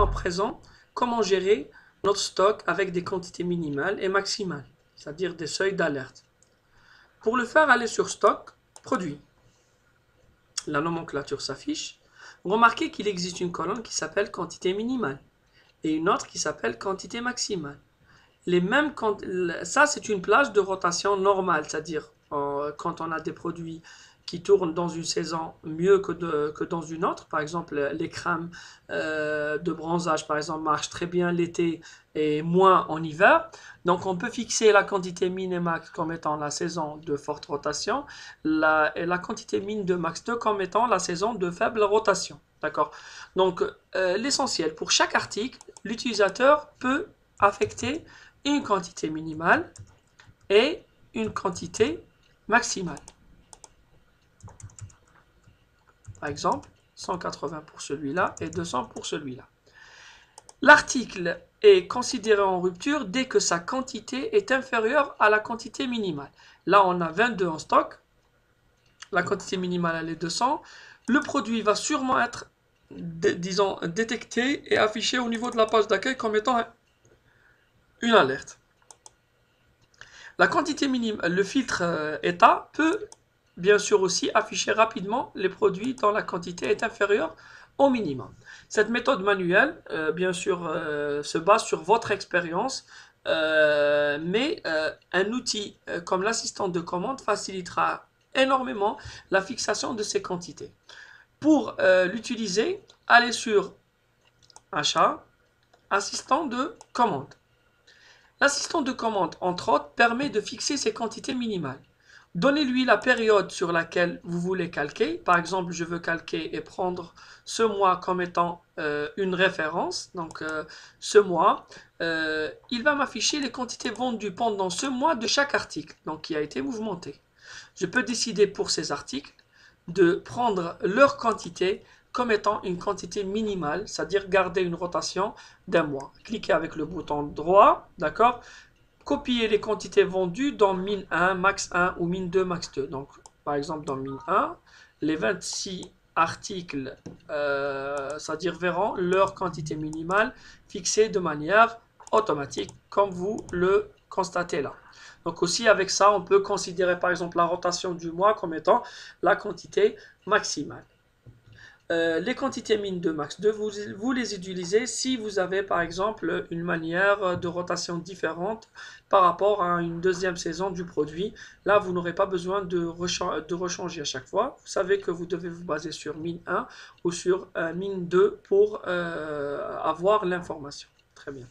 en présent comment gérer notre stock avec des quantités minimales et maximales, c'est-à-dire des seuils d'alerte. Pour le faire, allez sur stock, produit. La nomenclature s'affiche. Remarquez qu'il existe une colonne qui s'appelle quantité minimale et une autre qui s'appelle quantité maximale. Ça, c'est une plage de rotation normale, c'est-à-dire quand on a des produits qui tournent dans une saison mieux que dans une autre. Par exemple, les crèmes de bronzage, par exemple, marchent très bien l'été et moins en hiver. Donc, on peut fixer la quantité min et max comme étant la saison de forte rotation et la quantité min de max 2 comme étant la saison de faible rotation. D'accord? Donc, l'essentiel, pour chaque article, l'utilisateur peut affecter une quantité minimale et une quantité maximale. Par exemple, 180 pour celui-là et 200 pour celui-là. L'article est considéré en rupture dès que sa quantité est inférieure à la quantité minimale. Là, on a 22 en stock. La quantité minimale, elle est 200. Le produit va sûrement être, disons, détecté et affiché au niveau de la page d'accueil comme étant une alerte. La quantité minimale, le filtre état peut bien sûr aussi afficher rapidement les produits dont la quantité est inférieure au minimum. Cette méthode manuelle, bien sûr, se base sur votre expérience, mais un outil comme l'assistant de commande facilitera énormément la fixation de ces quantités. Pour l'utiliser, allez sur Achat, assistant de commande. L'assistant de commande, entre autres, permet de fixer ses quantités minimales. Donnez-lui la période sur laquelle vous voulez calquer. Par exemple, je veux calquer et prendre ce mois comme étant une référence. Donc, ce mois, il va m'afficher les quantités vendues pendant ce mois de chaque article, donc qui a été mouvementé. Je peux décider pour ces articles de prendre leur quantité comme étant une quantité minimale, c'est-à-dire garder une rotation d'un mois. Cliquez avec le bouton droit, d'accord? Copier les quantités vendues dans min 1, max 1 ou min 2, max 2. Donc, par exemple, dans min 1, les 26 articles, c'est-à-dire verront leur quantité minimale fixée de manière automatique, comme vous le constatez là. Donc aussi avec ça, on peut considérer par exemple la rotation du mois comme étant la quantité maximale. Les quantités min de max 2, vous les utilisez si vous avez par exemple une manière de rotation différente par rapport à une deuxième saison du produit. Là, vous n'aurez pas besoin de rechanger à chaque fois. Vous savez que vous devez vous baser sur min 1 ou sur min 2 pour avoir l'information. Très bien.